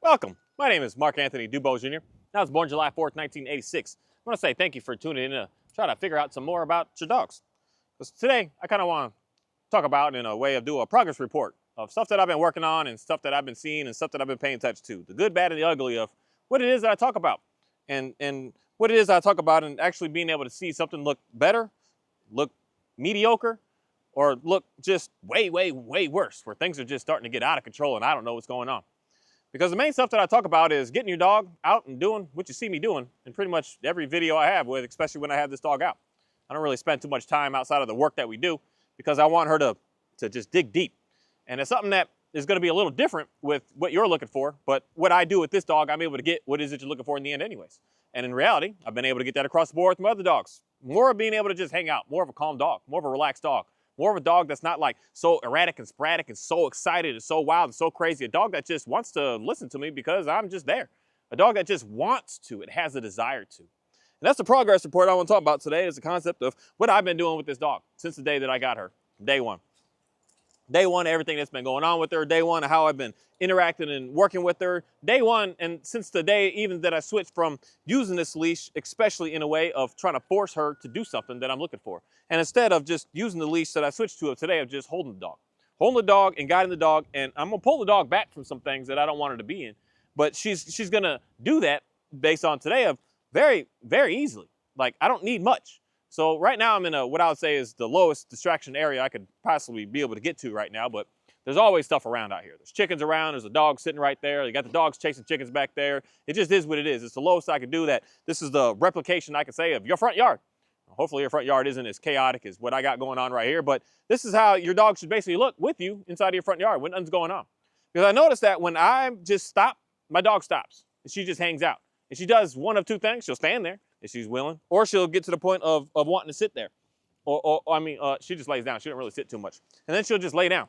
Welcome. My name is Mark Anthony Dubois Jr. I was born July 4th, 1986. I want to say thank you for tuning in to try to figure out some more about your dogs. Because today, I kind of want to talk about in a way of do a progress report of stuff that I've been working on and stuff that I've been seeing and stuff that I've been paying attention to. The good, bad, and the ugly of what it is that I talk about. And what it is I talk about and actually being able to see something look better, look mediocre, or look just way, way, way worse, where things are just starting to get out of control and I don't know what's going on. Because the main stuff that I talk about is getting your dog out and doing what you see me doing in pretty much every video I have with, especially when I have this dog out. I don't really spend too much time outside of the work that we do because I want her to just dig deep. And it's something that is going to be a little different with what you're looking for, but what I do with this dog, I'm able to get what is it you're looking for in the end anyways. And in reality, I've been able to get that across the board with my other dogs. More of being able to just hang out, more of a calm dog, more of a relaxed dog. More of a dog that's not like so erratic and sporadic and so excited and so wild and so crazy. A dog that just wants to listen to me because I'm just there. A dog that just wants to. It has a desire to. And that's the progress report I want to talk about today is the concept of what I've been doing with this dog since the day that I got her, day one. Day one, everything that's been going on with her. Day one, how I've been interacting and working with her. Day one, and since the day even that I switched from using this leash, especially in a way of trying to force her to do something that I'm looking for. And instead of just using the leash that I switched to today of just holding the dog. Holding the dog and guiding the dog, and I'm gonna pull the dog back from some things that I don't want her to be in. But she's gonna do that based on today of very, very easily. Like, I don't need much. So right now I'm in what I would say is the lowest distraction area I could possibly be able to get to right now, but there's always stuff around out here. There's chickens around, there's a dog sitting right there, you got the dogs chasing chickens back there. It just is what it is. It's the lowest I could do that. This is the replication I can say of your front yard. Hopefully your front yard isn't as chaotic as what I got going on right here, but this is how your dog should basically look with you inside of your front yard when nothing's going on. Because I noticed that when I just stop, my dog stops and she just hangs out. And she does one of two things. She'll stand there if she's willing, or she'll get to the point of wanting to sit there. She just lays down. She don't really sit too much. And then she'll just lay down.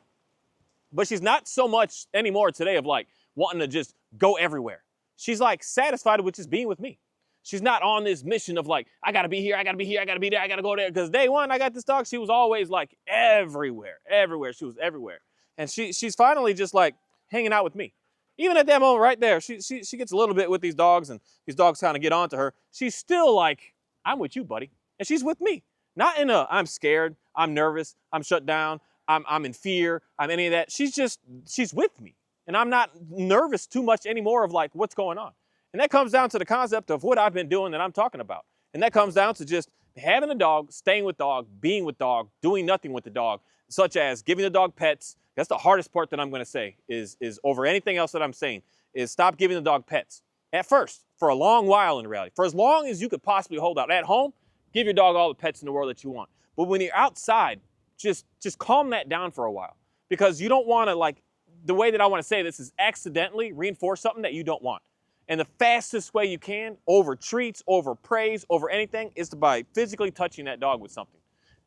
But she's not so much anymore today of like wanting to just go everywhere. She's like satisfied with just being with me. She's not on this mission of like, I gotta be here, I gotta be here, I gotta be there, I gotta go there. Because day one, I got this dog, she was always like everywhere, everywhere. She was everywhere. And she's finally just like hanging out with me. Even at that moment right there, she gets a little bit with these dogs and these dogs kind of get onto her. She's still like, I'm with you, buddy. And she's with me. Not in a, I'm scared, I'm nervous, I'm shut down, I'm in fear, I'm any of that. She's with me. And I'm not nervous too much anymore of like what's going on. And that comes down to the concept of what I've been doing that I'm talking about. And that comes down to just having a dog, staying with dog, being with dog, doing nothing with the dog, such as giving the dog pets. That's the hardest part that I'm going to say is over anything else that I'm saying is stop giving the dog pets. At first, for a long while in reality, for as long as you could possibly hold out. At home, give your dog all the pets in the world that you want. But when you're outside, just calm that down for a while because you don't want to like, the way that I want to say this is accidentally reinforce something that you don't want. And the fastest way you can, over treats, over praise, over anything, is by physically touching that dog with something.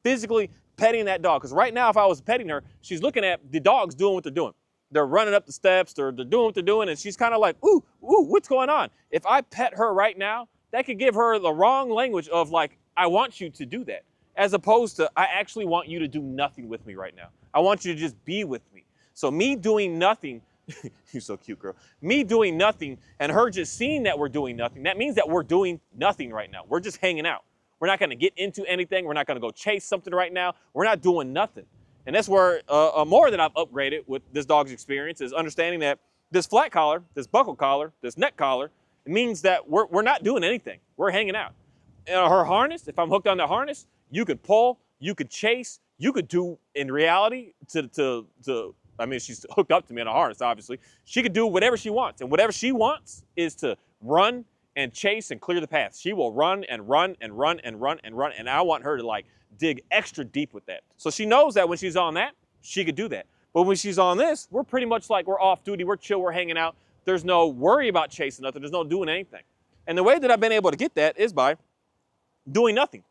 Physically petting that dog. Because right now, if I was petting her, she's looking at the dogs doing what they're doing. They're running up the steps, they're doing what they're doing, and she's kind of like, ooh, what's going on? If I pet her right now, that could give her the wrong language of like, I want you to do that. As opposed to, I actually want you to do nothing with me right now. I want you to just be with me. So me doing nothing, you're so cute, girl. Me doing nothing and her just seeing that we're doing nothing, that means that we're doing nothing right now. We're just hanging out. We're not going to get into anything. We're not going to go chase something right now. We're not doing nothing. And that's where more that I've upgraded with this dog's experience is understanding that this flat collar, this buckle collar, this neck collar, it means that we're not doing anything. We're hanging out. And her harness, if I'm hooked on the harness, you could pull, you could chase, you could do in reality I mean, she's hooked up to me on a harness, obviously. She could do whatever she wants. And whatever she wants is to run and chase and clear the path. She will run and run and run and run and run. And I want her to like dig extra deep with that. So she knows that when she's on that, she could do that. But when she's on this, we're pretty much like we're off duty. We're chill. We're hanging out. There's no worry about chasing nothing. There's no doing anything. And the way that I've been able to get that is by doing nothing,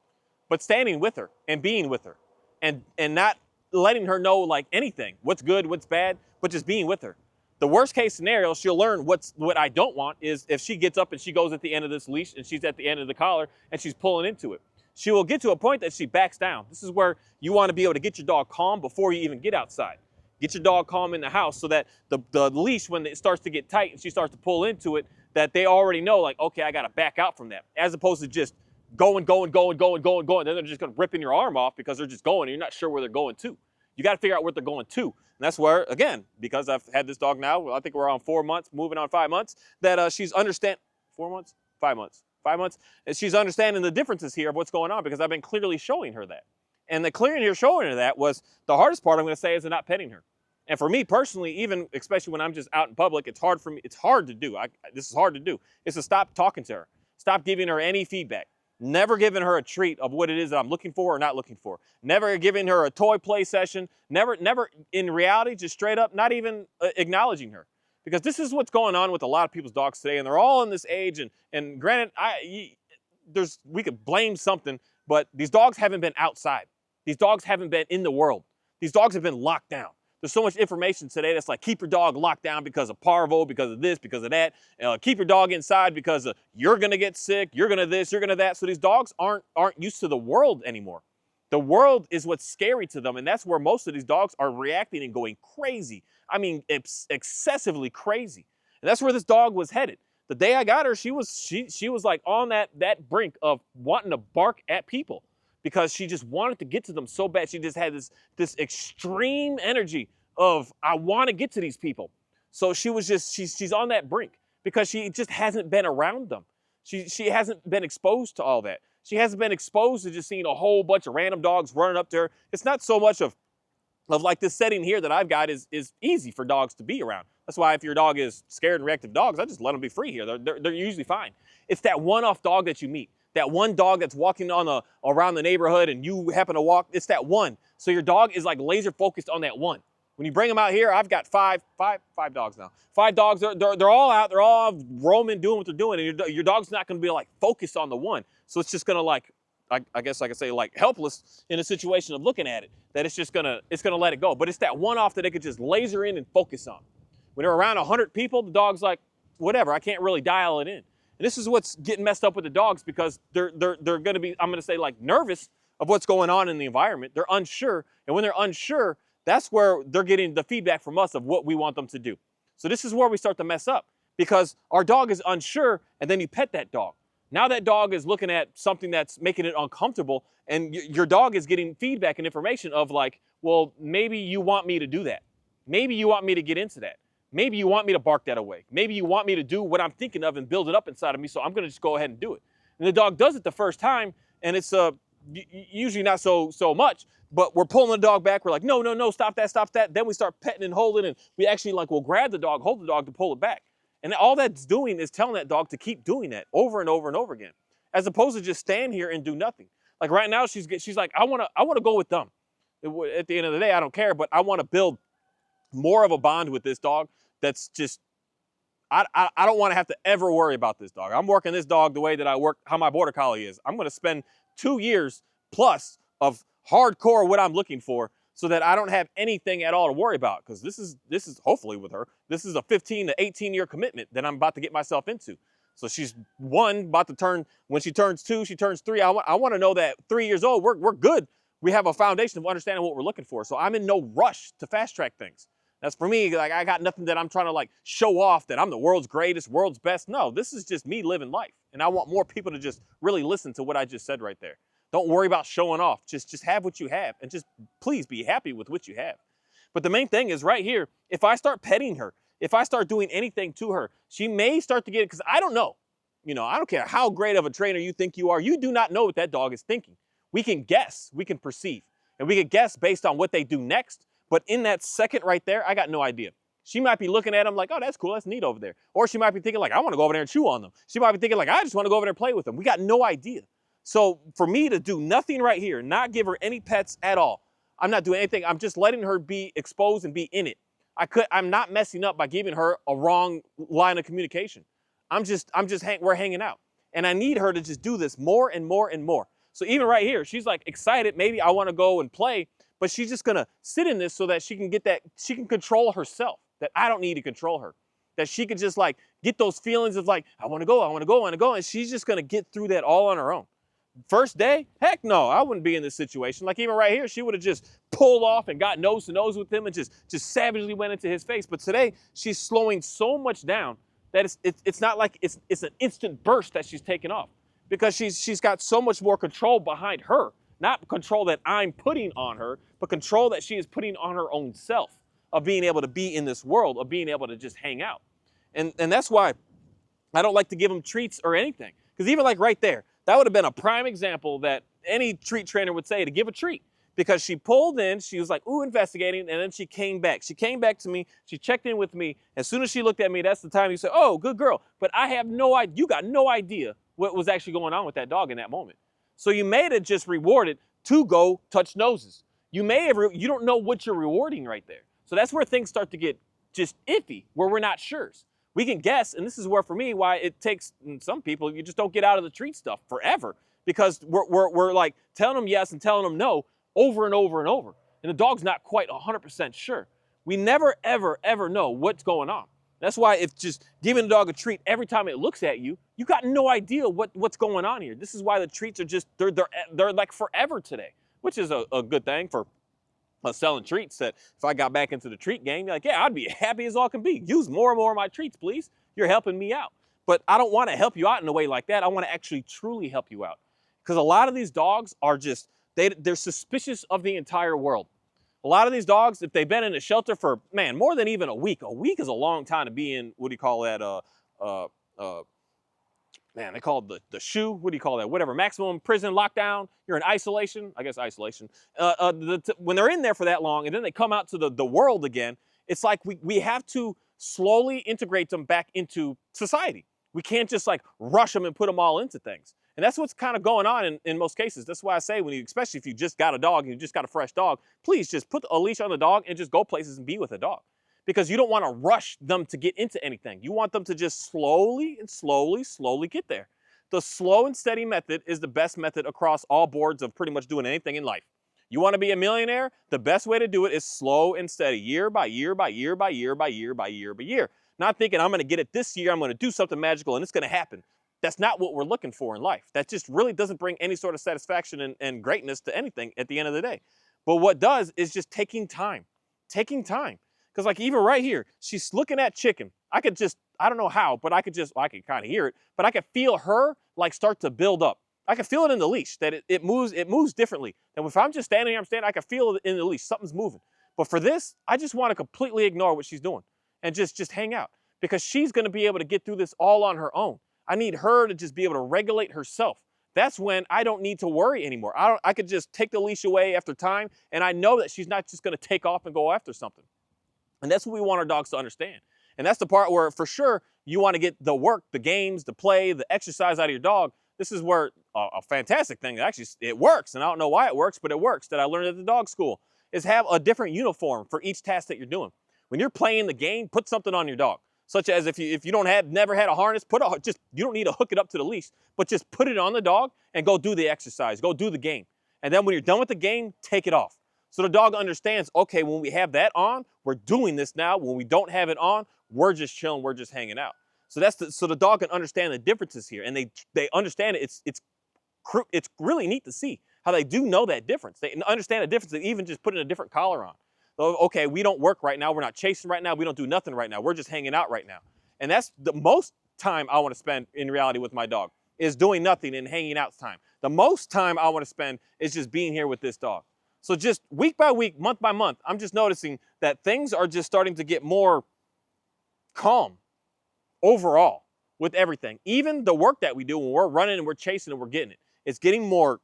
but standing with her and being with her and not letting her know like anything, what's good, what's bad, but just being with her. The worst case scenario, she'll learn what I don't want is if she gets up and she goes at the end of this leash and she's at the end of the collar and she's pulling into it. She will get to a point that she backs down. This is where you want to be able to get your dog calm before you even get outside. Get your dog calm in the house so that the leash, when it starts to get tight and she starts to pull into it, that they already know, like, okay, I got to back out from that, as opposed to just going. Then they're just going to ripping your arm off because they're just going and you're not sure where they're going to. You got to figure out where they're going to. And that's where, again, because I've had this dog now, I think we're on 4 months, moving on 5 months, that she's 4 months, 5 months, 5 months, and she's understanding the differences here of what's going on because I've been clearly showing her that. And the clearing here showing her that was the hardest part, I'm going to say, is not petting her. And for me personally, even especially when I'm just out in public, it's hard for me. It's hard to do. This is hard to do. Is to stop talking to her. Stop giving her any feedback. Never giving her a treat of what it is that I'm looking for or not looking for. Never giving her a toy play session. Never in reality, just straight up, not even acknowledging her. Because this is what's going on with a lot of people's dogs today. And they're all in this age. And granted, we could blame something, but these dogs haven't been outside. These dogs haven't been in the world. These dogs have been locked down. There's so much information today that's like, keep your dog locked down because of parvo, because of this, because of that. Keep your dog inside because you're going to get sick, you're going to this, you're going to that. So these dogs aren't used to the world anymore. The world is what's scary to them, and that's where most of these dogs are reacting and going crazy. I mean, it's excessively crazy. And that's where this dog was headed. The day I got her, she was like on that brink of wanting to bark at people, because she just wanted to get to them so bad. She just had this extreme energy of, I want to get to these people. So she was just, she's on that brink because she just hasn't been around them. She hasn't been exposed to all that. She hasn't been exposed to just seeing a whole bunch of random dogs running up to her. It's not so much of like this setting here that I've got is easy for dogs to be around. That's why if your dog is scared and reactive dogs, I just let them be free here. They're usually fine. It's that one-off dog that you meet. That one dog that's walking around the neighborhood and you happen to walk, it's that one. So your dog is like laser focused on that one. When you bring them out here, I've got five dogs now. 5 dogs, they're all out, they're all roaming, doing what they're doing, and your dog's not gonna be like focused on the one. So it's just gonna like, I guess I could say like helpless in a situation of looking at it, that it's gonna let it go. But it's that one off that they could just laser in and focus on. When they're around 100 people, the dog's like, whatever, I can't really dial it in. And this is what's getting messed up with the dogs, because they're going to be, I'm going to say, like, nervous of what's going on in the environment. They're unsure. And when they're unsure, that's where they're getting the feedback from us of what we want them to do. So this is where we start to mess up, because our dog is unsure, and then you pet that dog. Now that dog is looking at something that's making it uncomfortable, and your dog is getting feedback and information of like, well, maybe you want me to do that. Maybe you want me to get into that. Maybe you want me to bark that away. Maybe you want me to do what I'm thinking of and build it up inside of me, so I'm going to just go ahead and do it. And the dog does it the first time, and it's usually not so much, but we're pulling the dog back. We're like, no, stop that. Then we start petting and holding, and we actually like will grab the dog, hold the dog to pull it back. And all that's doing is telling that dog to keep doing that over and over and over again, as opposed to just stand here and do nothing. Like right now, she's like, I want to go with them. At the end of the day, I don't care, but I want to build more of a bond with this dog. That's just, I don't want to have to ever worry about this dog. I'm working this dog the way that I work, how my border collie is. I'm going to spend 2 years plus of hardcore what I'm looking for, so that I don't have anything at all to worry about. Because this is hopefully with her, this is a 15 to 18 year commitment that I'm about to get myself into. So she's about to turn, when she turns 2, she turns 3. I want to know that 3 years old, we're good. We have a foundation of understanding what we're looking for. So I'm in no rush to fast track things. That's for me, like I got nothing that I'm trying to like show off that I'm the world's greatest, world's best. No, this is just me living life. And I want more people to just really listen to what I just said right there. Don't worry about showing off. Just have what you have, and just please be happy with what you have. But the main thing is right here, if I start petting her, if I start doing anything to her, she may start to get it, because I don't know. You know, I don't care how great of a trainer you think you are. You do not know what that dog is thinking. We can guess, we can perceive, and we can guess based on what they do next. But in that second right there, I got no idea. She might be looking at them like, oh, that's cool, that's neat over there. Or she might be thinking like, I want to go over there and chew on them. She might be thinking like, I just want to go over there and play with them. We got no idea. So for me to do nothing right here, not give her any pets at all, I'm not doing anything. I'm just letting her be exposed and be in it. I'm not messing up by giving her a wrong line of communication. We're hanging out. And I need her to just do this more and more and more. So even right here, she's like excited. Maybe I want to go and play, but she's just going to sit in this so that she can she can control herself, that I don't need to control her, that she could just like get those feelings of like, I want to go. And she's just going to get through that all on her own. First day, heck no, I wouldn't be in this situation. Like even right here, she would have just pulled off and got nose to nose with him and just savagely went into his face. But today, she's slowing so much down that it's not like it's an instant burst that she's taking off, because she's got so much more control behind her. Not control that I'm putting on her, but control that she is putting on her own self, of being able to be in this world, of being able to just hang out. And that's why I don't like to give them treats or anything. Because even like right there, that would have been a prime example that any treat trainer would say to give a treat. Because she pulled in, she was like, ooh, investigating, and then she came back. She came back to me, she checked in with me. As soon as she looked at me, that's the time you said, oh, good girl. But I have no idea, you got no idea what was actually going on with that dog in that moment. So you may have just rewarded to go touch noses. You don't know what you're rewarding right there. So that's where things start to get just iffy, where we're not sure. We can guess, and this is where, for me, why it takes some people, you just don't get out of the treat stuff forever, because we're like telling them yes and telling them no over and over and over. And the dog's not quite 100% sure. We never, ever, ever know what's going on. That's why if just giving the dog a treat every time it looks at you, you got no idea what's going on here. This is why the treats are just, they're like forever today, which is a good thing for selling treats. That if I got back into the treat game, like, yeah, I'd be happy as all can be. Use more and more of my treats, please. You're helping me out. But I don't want to help you out in a way like that. I want to actually truly help you out. Because a lot of these dogs are just, they're suspicious of the entire world. A lot of these dogs, if they've been in a shelter for, man, more than even a week is a long time to be in, what do you call that, man, they call it the shoe, what do you call that, whatever, maximum prison lockdown, you're in isolation, I guess isolation. When they're in there for that long and then they come out to the world again, it's like we have to slowly integrate them back into society. We can't just like rush them and put them all into things. And that's what's kind of going on in most cases. That's why I say, especially if you just got a dog and you just got a fresh dog, please just put a leash on the dog and just go places and be with the dog. Because you don't want to rush them to get into anything. You want them to just slowly and slowly get there. The slow and steady method is the best method across all boards of pretty much doing anything in life. You want to be a millionaire? The best way to do it is slow and steady, year by year by year by year by year by year by year. Not thinking I'm going to get it this year, I'm going to do something magical and it's going to happen. That's not what we're looking for in life. That just really doesn't bring any sort of satisfaction and greatness to anything at the end of the day. But what does is just taking time. Taking time. Because like even right here, she's looking at chicken. I don't know how, but I could kind of hear it, but I could feel her like start to build up. I could feel it in the leash, that it moves differently. And if I'm just standing here, I can feel it in the leash, something's moving. But for this, I just want to completely ignore what she's doing and just hang out, because she's going to be able to get through this all on her own. I need her to just be able to regulate herself. That's when I don't need to worry anymore. I could just take the leash away after time, and I know that she's not just going to take off and go after something. And that's what we want our dogs to understand. And that's the part where, for sure, you want to get the work, the games, the play, the exercise out of your dog. This is where a fantastic thing, actually, it works, and I don't know why it works, but it works, that I learned at the dog school, is have a different uniform for each task that you're doing. When you're playing the game, put something on your dog. Such as if you never had a harness, you don't need to hook it up to the leash, but just put it on the dog and go do the exercise, go do the game. And then when you're done with the game, take it off. So the dog understands, okay, when we have that on, we're doing this now. When we don't have it on, we're just chilling, we're just hanging out. So so the dog can understand the differences here, and they understand it. It's really neat to see how they do know that difference. They understand the difference, they even just putting a different collar on. So, okay, we don't work right now, we're not chasing right now, we don't do nothing right now, we're just hanging out right now. And that's the most time I want to spend in reality with my dog, is doing nothing and hanging out time. The most time I want to spend is just being here with this dog. So just week by week, month by month, I'm just noticing that things are just starting to get more calm overall with everything. Even the work that we do when we're running and we're chasing and we're getting it, it's getting more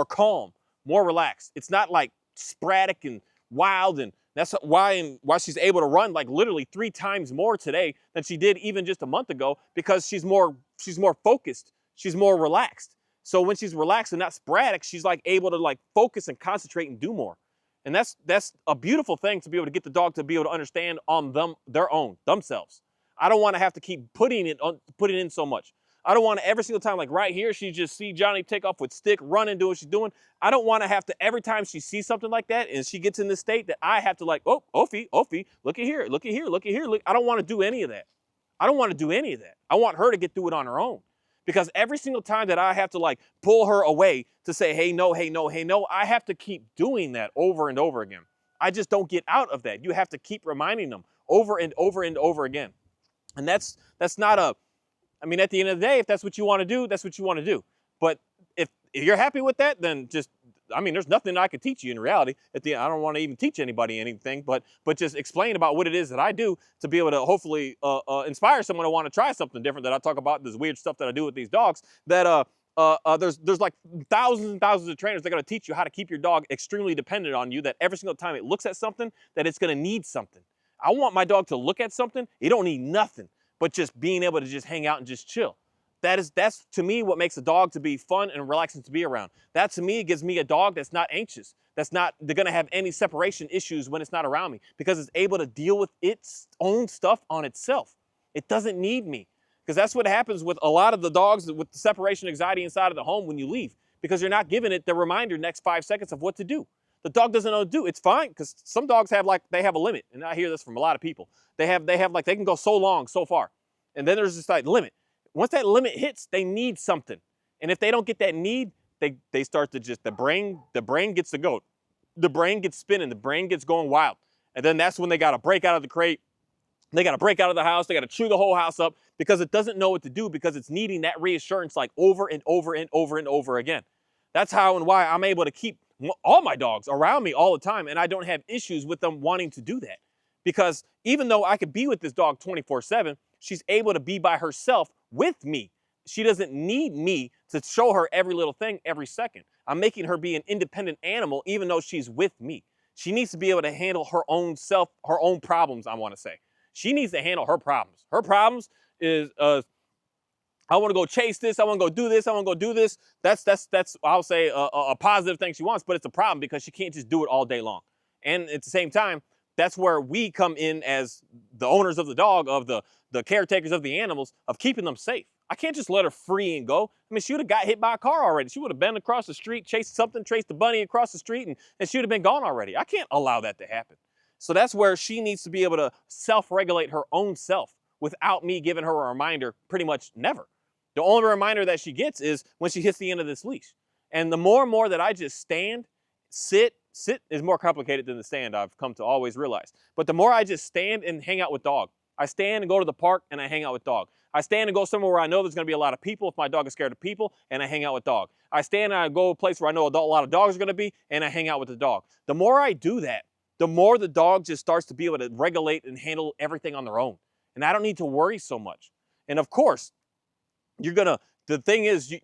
calm, more relaxed. It's not like sporadic and wild, and that's why she's able to run like literally 3 times more today than she did even just a month ago, because she's more focused, she's more relaxed. So when she's relaxed and not sporadic, she's like able to like focus and concentrate and do more. And that's a beautiful thing, to be able to get the dog to be able to understand on themselves. I don't want to have to keep putting it in so much. I don't want to every single time, like right here, she just see Johnny take off with stick, running, do what she's doing. I don't want to have to, every time she sees something like that and she gets in this state, that I have to like, oh, Ophi, look at here, look at here, look at here. Look. I don't want to do any of that. I don't want to do any of that. I want her to get through it on her own. Because every single time that I have to like pull her away to say, hey, no, hey, no, hey, no, I have to keep doing that over and over again. I just don't get out of that. You have to keep reminding them over and over and over again. And that's not a, I mean, at the end of the day, if that's what you want to do, that's what you want to do. But if you're happy with that, then just, I mean, there's nothing I could teach you in reality. I don't want to even teach anybody anything, but just explain about what it is that I do to be able to hopefully inspire someone to want to try something different. That I talk about this weird stuff that I do with these dogs. That there's like thousands and thousands of trainers that are going to teach you how to keep your dog extremely dependent on you. That every single time it looks at something, that it's going to need something. I want my dog to look at something. It don't need nothing but just being able to just hang out and just chill. That's to me what makes a dog to be fun and relaxing to be around. That to me gives me a dog that's not anxious. They're gonna have any separation issues when it's not around me because it's able to deal with its own stuff on itself. It doesn't need me. Because that's what happens with a lot of the dogs with the separation anxiety inside of the home when you leave, because you're not giving it the reminder next 5 seconds of what to do. The dog doesn't know what to do. It's fine because some dogs have they have a limit. And I hear this from a lot of people. They can go so long, so far. And then there's this limit. Once that limit hits, they need something. And if they don't get that need, they start to just, the brain gets to go. The brain gets spinning, the brain gets going wild. And then that's when they got to break out of the crate. They got to break out of the house. They got to chew the whole house up because it doesn't know what to do, because it's needing that reassurance over and over and over and over again. That's how and why I'm able to keep all my dogs around me all the time, and I don't have issues with them wanting to do that. Because even though I could be with this dog 24/7, she's able to be by herself with me. She doesn't need me to show her every little thing every second. I'm making her be an independent animal even though she's with me. She needs to be able to handle her own self, her own problems, I want to say. She needs to handle her problems. Her problems is, I want to go chase this. I want to go do this. I want to go do this. That's I'll say a positive thing she wants, but it's a problem because she can't just do it all day long. And at the same time, that's where we come in as the owners of the dog, of the caretakers of the animals, of keeping them safe. I can't just let her free and go. I mean, she would have got hit by a car already. She would have been across the street, chased something, chased the bunny across the street, and she would have been gone already. I can't allow that to happen. So that's where she needs to be able to self-regulate her own self without me giving her a reminder pretty much never. The only reminder that she gets is when she hits the end of this leash. And the more and more that I just stand, sit is more complicated than the stand, I've come to always realize. But the more I just stand and hang out with dog. I stand and go to the park and I hang out with dog. I stand and go somewhere where I know there's going to be a lot of people if my dog is scared of people, and I hang out with dog. I stand and I go to a place where I know a lot of dogs are going to be, and I hang out with the dog. The more I do that, the more the dog just starts to be able to regulate and handle everything on their own. And I don't need to worry so much. And of course, the thing is, this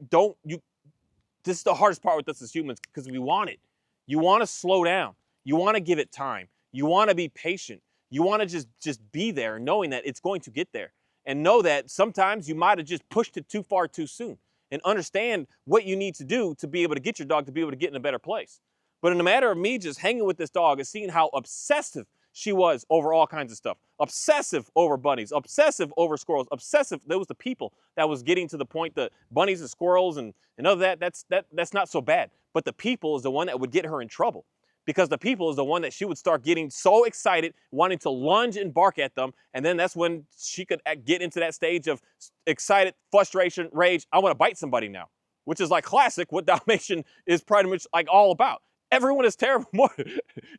is the hardest part with us as humans, because we want it. You want to slow down. You want to give it time. You want to be patient. You want to just be there, knowing that it's going to get there. And know that sometimes you might have just pushed it too far too soon. And understand what you need to do to be able to get your dog to be able to get in a better place. But in a matter of me just hanging with this dog and seeing how obsessive she was over all kinds of stuff. Obsessive over bunnies, obsessive over squirrels, obsessive. There was the people that was getting to the point that bunnies and squirrels and all that's not so bad. But the people is the one that would get her in trouble. Because the people is the one that she would start getting so excited, wanting to lunge and bark at them. And then that's when she could get into that stage of excited, frustration, rage. I want to bite somebody now, which is like classic what Dalmatian is pretty much like all about. Everyone is terrible.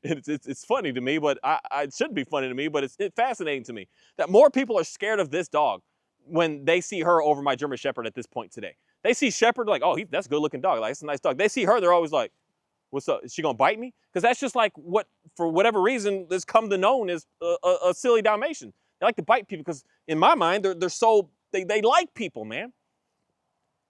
It's funny to me, but it shouldn't be funny to me, but it's fascinating to me that more people are scared of this dog when they see her over my German Shepherd at this point today. They see Shepherd like, oh, that's a good looking dog. Like, that's a nice dog. They see her, they're always like, what's up? Is she gonna bite me? Because that's just like what, for whatever reason, has come to known as a silly Dalmatian. They like to bite people because, in my mind, they like people, man.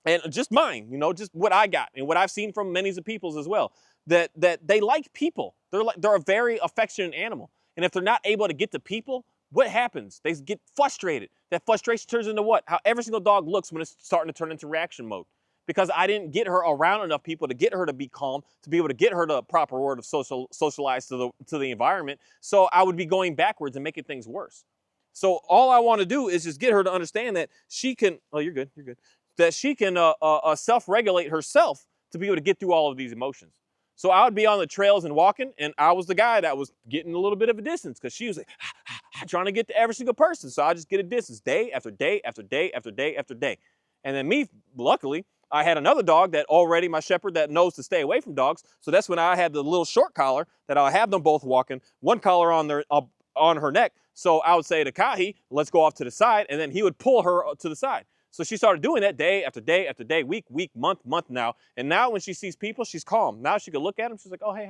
And just mine, just what I got and what I've seen from many of the people's as well. That they like people. They're a very affectionate animal. And if they're not able to get to people, what happens? They get frustrated. That frustration turns into what? How every single dog looks when it's starting to turn into reaction mode. Because I didn't get her around enough people to get her to be calm, to be able to get her the proper word of socialize to the environment. So I would be going backwards and making things worse. So all I want to do is just get her to understand that she can, oh, you're good. That she can self-regulate herself to be able to get through all of these emotions. So I would be on the trails and walking, and I was the guy that was getting a little bit of a distance because she was like, trying to get to every single person. So I just get a distance day after day after day after day after day. And then me, luckily, I had another dog that already, my shepherd, that knows to stay away from dogs. So that's when I had the little short collar that I have them both walking, one collar on her neck. So I would say to Kahi, let's go off to the side, and then he would pull her to the side. So she started doing that day after day after day, week, month now. And now when she sees people, she's calm. Now she can look at them. She's like, oh, hey,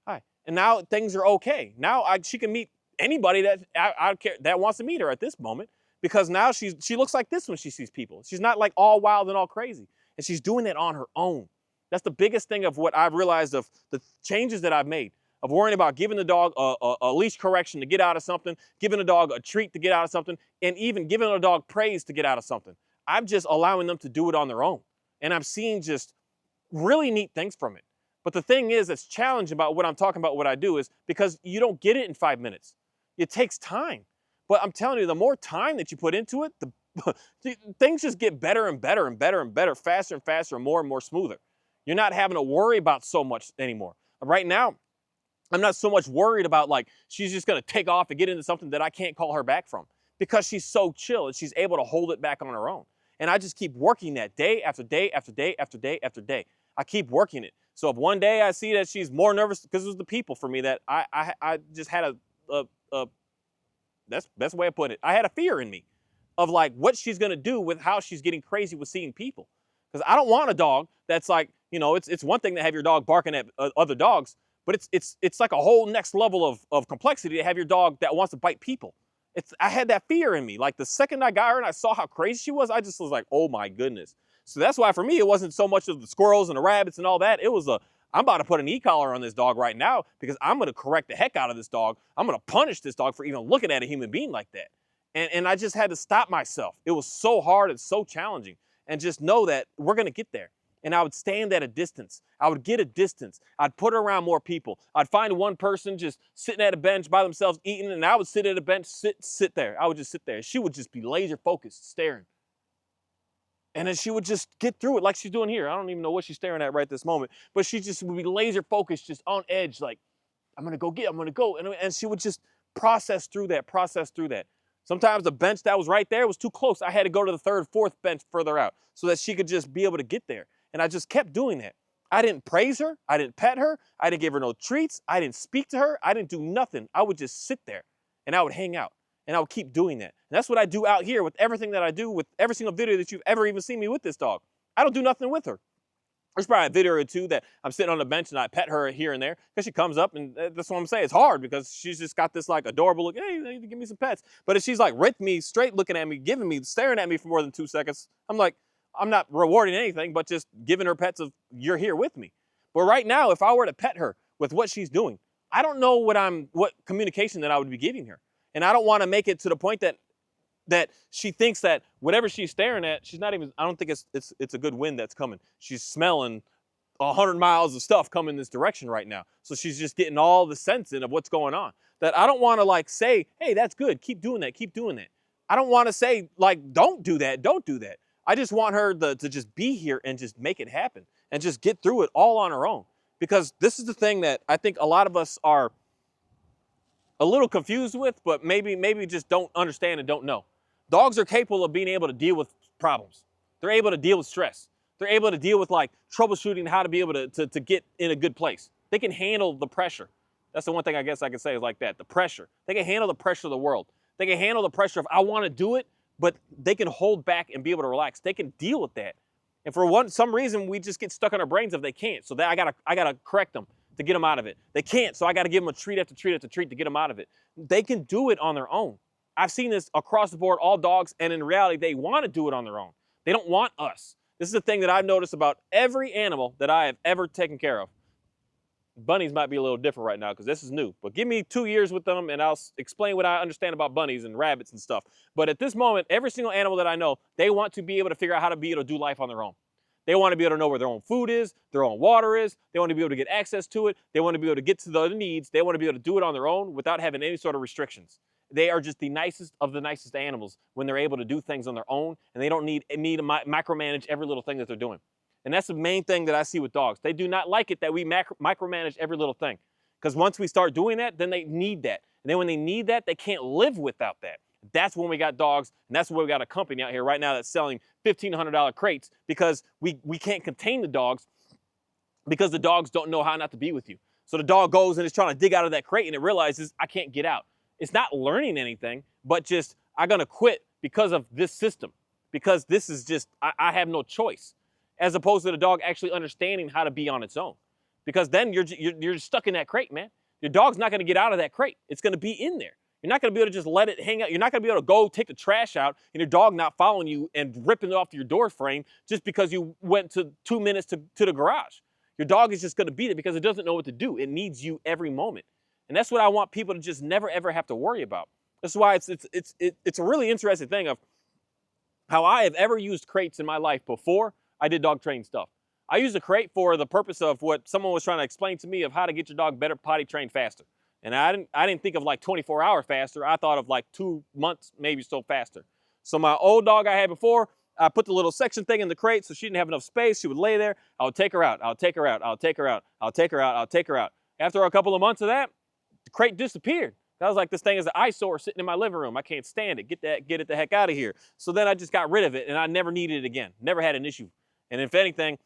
hi. And now things are okay. Now she can meet anybody that I care that wants to meet her at this moment, because now she looks like this when she sees people. She's not like all wild and all crazy. And she's doing that on her own. That's the biggest thing of what I've realized of the changes that I've made, of worrying about giving the dog a leash correction to get out of something, giving a dog a treat to get out of something, and even giving a dog praise to get out of something. I'm just allowing them to do it on their own. And I'm seeing just really neat things from it. But the thing is, that's challenging about what I'm talking about, what I do, is because you don't get it in 5 minutes. It takes time. But I'm telling you, the more time that you put into it, the things just get better and better and better and better, faster and faster, and more smoother. You're not having to worry about so much anymore. Right now, I'm not so much worried about like she's just going to take off and get into something that I can't call her back from, because she's so chill and she's able to hold it back on her own. And I just keep working that day after day after day after day after day. I keep working it. So if one day I see that she's more nervous, because it was the people for me that I just had that's the best way I put it. I had a fear in me of like what she's gonna do with how she's getting crazy with seeing people. Because I don't want a dog that's like, you know, it's one thing to have your dog barking at other dogs, but it's like a whole next level of complexity to have your dog that wants to bite people. I had that fear in me. Like the second I got her and I saw how crazy she was, I just was like, oh my goodness. So that's why for me, it wasn't so much of the squirrels and the rabbits and all that. It was I'm about to put an e-collar on this dog right now, because I'm going to correct the heck out of this dog. I'm going to punish this dog for even looking at a human being like that. And I just had to stop myself. It was so hard and so challenging. And just know that we're going to get there. And I would stand at a distance. I would get a distance. I'd put her around more people. I'd find one person just sitting at a bench by themselves eating, and I would sit at a bench, sit there. I would just sit there. She would just be laser focused, staring. And then she would just get through it like she's doing here. I don't even know what she's staring at right this moment. But she just would be laser focused, just on edge, like, I'm going to go. And she would just process through that. Sometimes the bench that was right there was too close. I had to go to the third, fourth bench further out so that she could just be able to get there. And I just kept doing that. I didn't praise her. I didn't pet her. I didn't give her no treats. I didn't speak to her. I didn't do nothing. I would just sit there and I would hang out, and I would keep doing that. And that's what I do out here with everything that I do, with every single video that you've ever even seen me with this dog. I don't do nothing with her. There's probably a video or two that I'm sitting on the bench and I pet her here and there, because she comes up, and that's what I'm saying. It's hard because she's just got this like adorable look. Hey, give me some pets. But if she's like with me, straight looking at me, staring at me for more than 2 seconds, I'm like, I'm not rewarding anything, but just giving her pets of, you're here with me. But right now, if I were to pet her with what she's doing, I don't know what communication that I would be giving her. And I don't want to make it to the point that she thinks that whatever she's staring at, she's not even, I don't think it's a good wind that's coming. She's smelling 100 miles of stuff coming this direction right now. So she's just getting all the sense in of what's going on. That I don't want to like say, hey, that's good. Keep doing that. I don't want to say like, don't do that. I just want her to just be here and just make it happen and just get through it all on her own. Because this is the thing that I think a lot of us are a little confused with, but maybe just don't understand and don't know. Dogs are capable of being able to deal with problems. They're able to deal with stress. They're able to deal with like troubleshooting how to be able to get in a good place. They can handle the pressure. That's the one thing I guess I can say is like that, the pressure. They can handle the pressure of the world. They can handle the pressure of I want to do it, but they can hold back and be able to relax. They can deal with that. And for some reason, we just get stuck in our brains if they can't. So that I gotta correct them to get them out of it. They can't, so I gotta give them a treat after treat after treat to get them out of it. They can do it on their own. I've seen this across the board, all dogs, and in reality, they want to do it on their own. They don't want us. This is the thing that I've noticed about every animal that I have ever taken care of. Bunnies might be a little different right now because this is new, but give me 2 years with them and I'll explain what I understand about bunnies and rabbits and stuff. But at this moment, every single animal that I know, they want to be able to figure out how to be able to do life on their own. They want to be able to know where their own food is, their own water is. They want to be able to get access to it. They want to be able to get to the other needs. They want to be able to do it on their own without having any sort of restrictions. They are just the nicest of the nicest animals when they're able to do things on their own, and they don't need to micromanage every little thing that they're doing. And that's the main thing that I see with dogs. They do not like it that we micromanage every little thing. Because once we start doing that, then they need that. And then when they need that, they can't live without that. That's when we got dogs, and that's when we got a company out here right now that's selling $1,500 crates because we can't contain the dogs because the dogs don't know how not to be with you. So the dog goes and is trying to dig out of that crate and it realizes I can't get out. It's not learning anything, but just I'm gonna quit because of this system, because this is just, I have no choice, as opposed to the dog actually understanding how to be on its own. Because then you're stuck in that crate, man. Your dog's not gonna get out of that crate. It's gonna be in there. You're not gonna be able to just let it hang out. You're not gonna be able to go take the trash out and your dog not following you and ripping it off your door frame just because you went to 2 minutes to the garage. Your dog is just gonna be there because it doesn't know what to do. It needs you every moment. And that's what I want people to just never ever have to worry about. That's why it's a really interesting thing of how I have ever used crates in my life before I did dog training stuff. I used a crate for the purpose of what someone was trying to explain to me of how to get your dog better potty trained faster. And I didn't think of like 24-hour faster. I thought of like 2 months, maybe so faster. So my old dog I had before, I put the little section thing in the crate so she didn't have enough space. She would lay there. I would take her out. I'll take her out. I'll take her out. I'll take her out. I'll take her out. After a couple of months of that, the crate disappeared. I was like, this thing is an eyesore sitting in my living room. I can't stand it. Get it the heck out of here. So then I just got rid of it and I never needed it again. Never had an issue. And if anything,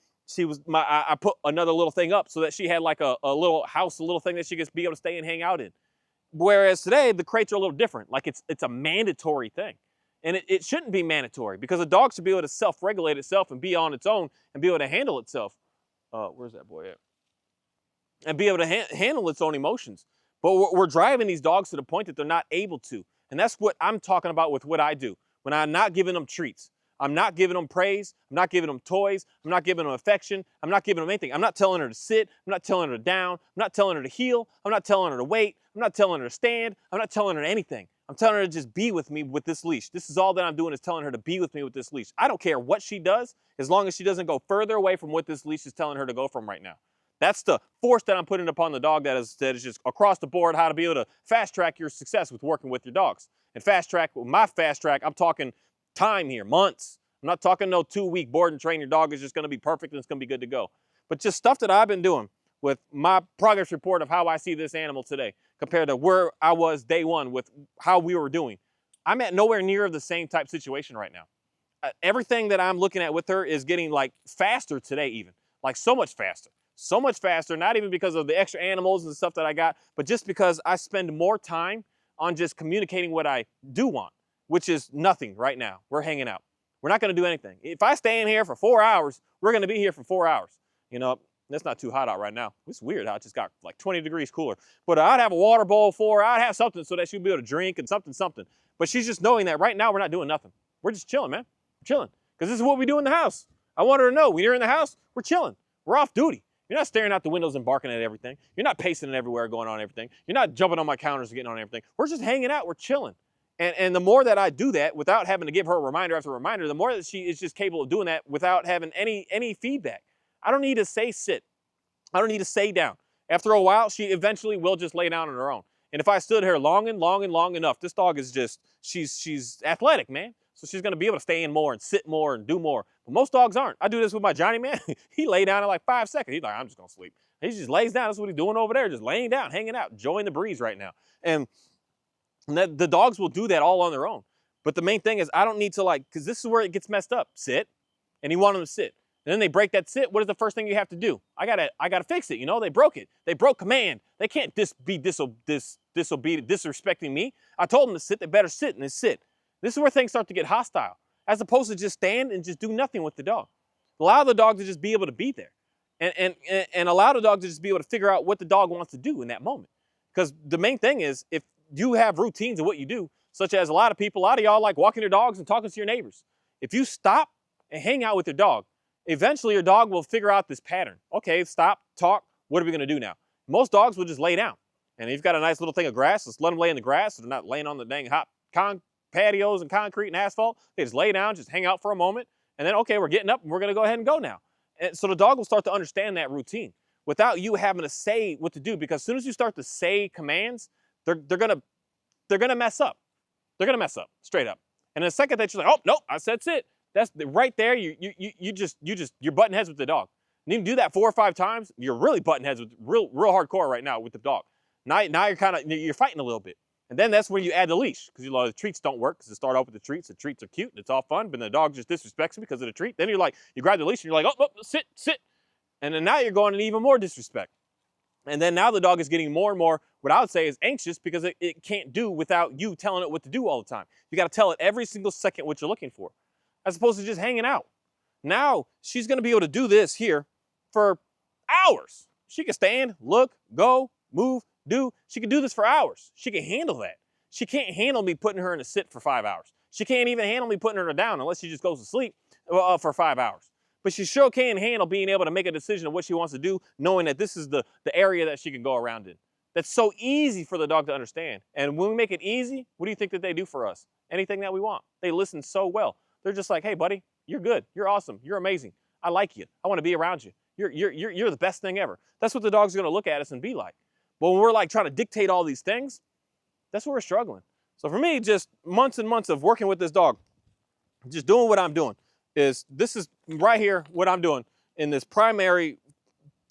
I put another little thing up so that she had like a little house, a little thing that she could be able to stay and hang out in. Whereas today, the crates are a little different. Like it's a mandatory thing. And it shouldn't be mandatory because a dog should be able to self-regulate itself and be on its own and be able to handle itself. Where's that boy at? And be able to handle its own emotions. But we're driving these dogs to the point that they're not able to. And that's what I'm talking about with what I do. When I'm not giving them treats, I'm not giving them praise, I'm not giving them toys, I'm not giving them affection, I'm not giving them anything. I'm not telling her to sit, I'm not telling her to down, I'm not telling her to heel, I'm not telling her to wait, I'm not telling her to stand, I'm not telling her anything. I'm telling her to just be with me with this leash. This is all that I'm doing is telling her to be with me with this leash. I don't care what she does as long as she doesn't go further away from what this leash is telling her to go from right now. That's the force that I'm putting upon the dog that is just across the board how to be able to fast track your success with working with your dogs. And fast track, with my fast track, I'm talking time here, months. I'm not talking no 2-week board and train. Your dog is just gonna be perfect and it's gonna be good to go. But just stuff that I've been doing with my progress report of how I see this animal today compared to where I was day one with how we were doing. I'm at nowhere near the same type situation right now. Everything that I'm looking at with her is getting like faster today even, like so much faster. So much faster, not even because of the extra animals and stuff that I got, but just because I spend more time on just communicating what I do want, which is nothing right now. We're hanging out. We're not gonna do anything. If I stay in here for 4 hours, we're gonna be here for 4 hours. You know, it's not too hot out right now. It's weird how it just got like 20 degrees cooler. But I'd have a water bowl for her. I'd have something so that she'd be able to drink and something. But she's just knowing that right now we're not doing nothing. We're just chilling, man. We're chilling. Because this is what we do in the house. I want her to know when you're in the house, we're chilling. We're off duty. You're not staring out the windows and barking at everything. You're not pacing everywhere, going on everything. You're not jumping on my counters and getting on everything. We're just hanging out. We're chilling. And the more that I do that without having to give her a reminder after reminder, the more that she is just capable of doing that without having any feedback. I don't need to say sit. I don't need to say down. After a while, she eventually will just lay down on her own. And if I stood here long enough, this dog is just, she's athletic, man. So she's gonna be able to stay in more and sit more and do more. But most dogs aren't. I do this with my Johnny, man. He lay down in like 5 seconds. He's like, I'm just gonna sleep. He just lays down. That's what he's doing over there, just laying down, hanging out, enjoying the breeze right now. And the dogs will do that all on their own. But the main thing is I don't need to because this is where it gets messed up. Sit, and you want them to sit. And then they break that sit. What is the first thing you have to do? I gotta fix it. You know, they broke it. They broke command. They can't be disobedient, disrespecting me. I told them to sit. They better sit, and they sit. This is where things start to get hostile, as opposed to just stand and just do nothing with the dog. Allow the dog to just be able to be there, and allow the dog to just be able to figure out what the dog wants to do in that moment. Because the main thing is, if you have routines of what you do, such as a lot of y'all like walking your dogs and talking to your neighbors. If you stop and hang out with your dog, eventually your dog will figure out this pattern. Okay, stop, talk, what are we gonna do now? Most dogs will just lay down. And if you've got a nice little thing of grass, let's let them lay in the grass so they're not laying on the dang hot patios and concrete and asphalt. They just lay down, just hang out for a moment, and then, okay, we're getting up and we're gonna go ahead and go now. And so the dog will start to understand that routine without you having to say what to do, because as soon as you start to say commands, they're gonna mess up. They're gonna mess up, straight up. And the second that you're like, oh, nope, I said sit. That's right there, you're butting heads with the dog. And you do that 4 or 5 times, you're really butting heads with real hardcore right now with the dog. Now you're fighting a little bit. And then that's when you add the leash, because you know the treats don't work, because it start off with the treats. The treats are cute and it's all fun, but the dog just disrespects you because of the treat. Then you're like, you grab the leash and you're like, oh, sit, sit. And then now you're going in even more disrespect. And then now the dog is getting more and more, what I would say is anxious, because it can't do without you telling it what to do all the time. You got to tell it every single second what you're looking for, as opposed to just hanging out. Now she's going to be able to do this here for hours. She can stand, look, go, move, do. She can do this for hours. She can handle that. She can't handle me putting her in a sit for 5 hours. She can't even handle me putting her down unless she just goes to sleep for 5 hours. But she sure can handle being able to make a decision of what she wants to do, knowing that this is the area that she can go around in. That's so easy for the dog to understand. And when we make it easy, what do you think that they do for us? Anything that we want. They listen so well. They're just like, hey, buddy, you're good. You're awesome. You're amazing. I like you. I want to be around you. You're the best thing ever. That's what the dog's going to look at us and be like. But when we're like trying to dictate all these things, that's where we're struggling. So for me, just months and months of working with this dog, just doing what I'm doing, this is right here what I'm doing in this primary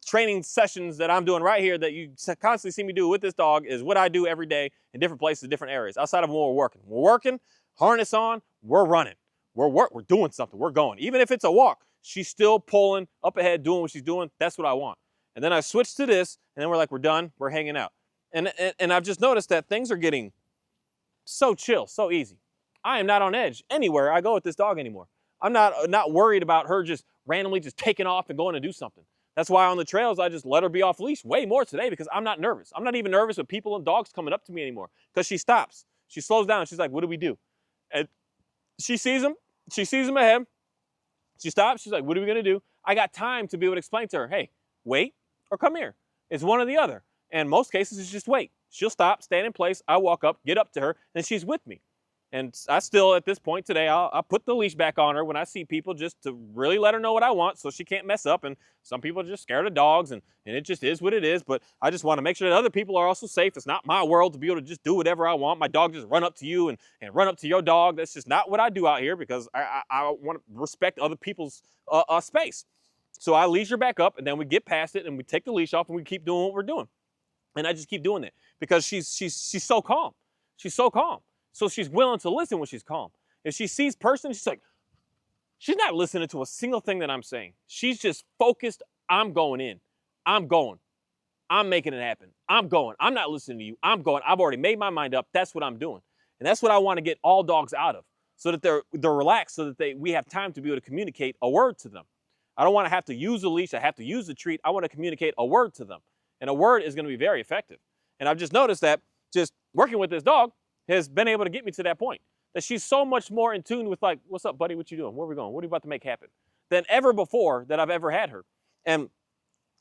training sessions that I'm doing right here that you constantly see me do with this dog is what I do every day in different places, different areas, outside of when we're working. We're working, harness on, we're running. We're doing something, we're going. Even if it's a walk, she's still pulling up ahead, doing what she's doing. That's what I want. And then I switch to this, and then we're like, we're done, we're hanging out. And I've just noticed that things are getting so chill, so easy. I am not on edge anywhere I go with this dog anymore. I'm not worried about her just randomly just taking off and going to do something. That's why on the trails, I just let her be off leash way more today, because I'm not nervous. I'm not even nervous with people and dogs coming up to me anymore, because she stops. She slows down. She's like, what do we do? And she sees him. She sees him ahead. She stops. She's like, what are we going to do? I got time to be able to explain to her, hey, wait or come here. It's one or the other. And most cases, it's just wait. She'll stop, stand in place. I walk up, get up to her, and she's with me. And I still, at this point today, I'll put the leash back on her when I see people, just to really let her know what I want so she can't mess up. And some people are just scared of dogs, and it just is what it is. But I just want to make sure that other people are also safe. It's not my world to be able to just do whatever I want. My dog just run up to you and run up to your dog. That's just not what I do out here, because I want to respect other people's space. So I leash her back up, and then we get past it, and we take the leash off, and we keep doing what we're doing. And I just keep doing it because she's so calm. She's so calm. So she's willing to listen when she's calm. If she sees person, she's like, she's not listening to a single thing that I'm saying. She's just focused. I'm going in. I'm going. I'm making it happen. I'm going. I'm not listening to you. I'm going. I've already made my mind up. That's what I'm doing. And that's what I want to get all dogs out of, so that they're relaxed, so that we have time to be able to communicate a word to them. I don't want to have to use a leash. I have to use the treat. I want to communicate a word to them. And a word is going to be very effective. And I've just noticed that just working with this dog has been able to get me to that point, that she's so much more in tune with, like, what's up, buddy? What you doing? Where are we going? What are you about to make happen? Than ever before that I've ever had her. And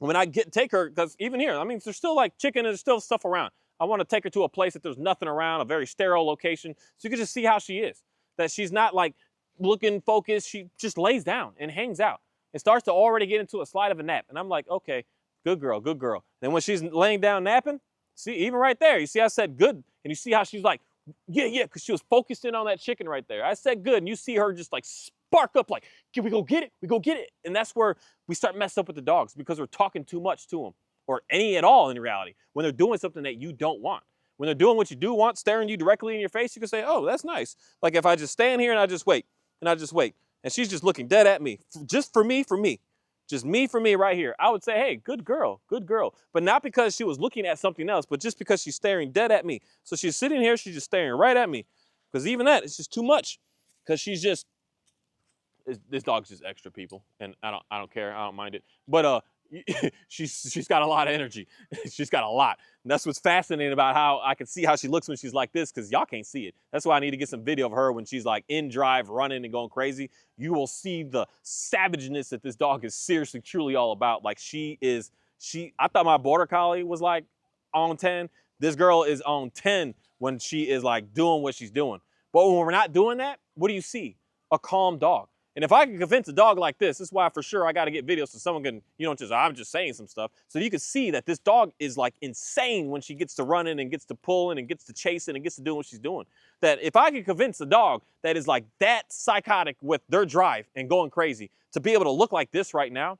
when I take her, because even here, I mean, there's still like chicken and there's still stuff around. I want to take her to a place that there's nothing around, a very sterile location, so you can just see how she is. That she's not like looking focused. She just lays down and hangs out. It starts to already get into a slide of a nap. And I'm like, okay, good girl, good girl. Then when she's laying down napping, see, even right there, you see I said good, and you see how she's like, yeah, because she was focused in on that chicken right there. I said good, and you see her just like spark up like, can we go get it? We go get it. And that's where we start messing up with the dogs, because we're talking too much to them, or any at all in reality, when they're doing something that you don't want. When they're doing what you do want, staring you directly in your face, you can say, oh, that's nice. Like if I just stand here and I just wait, and she's just looking dead at me, just for me. Just me for me right here. I would say, hey, good girl. But not because she was looking at something else, but just because she's staring dead at me. So she's sitting here, she's just staring right at me. Because even that, it's just too much. Because she's just, this dog's just extra, people. And I don't care, I don't mind it. But she's got a lot of energy. She's got a lot. And that's what's fascinating about how I can see how she looks when she's like this, because y'all can't see it. That's why I need to get some video of her when she's like in drive, running and going crazy. You will see the savageness that this dog is seriously, truly all about. Like I thought my border collie was like on 10. This girl is on 10 when she is like doing what she's doing. But when we're not doing that, what do you see? A calm dog. And if I can convince a dog like this is why for sure I got to get videos so someone can, I'm just saying some stuff. So you can see that this dog is like insane when she gets to running and gets to pulling and gets to chasing and gets to doing what she's doing. That if I can convince a dog that is like that psychotic with their drive and going crazy to be able to look like this right now,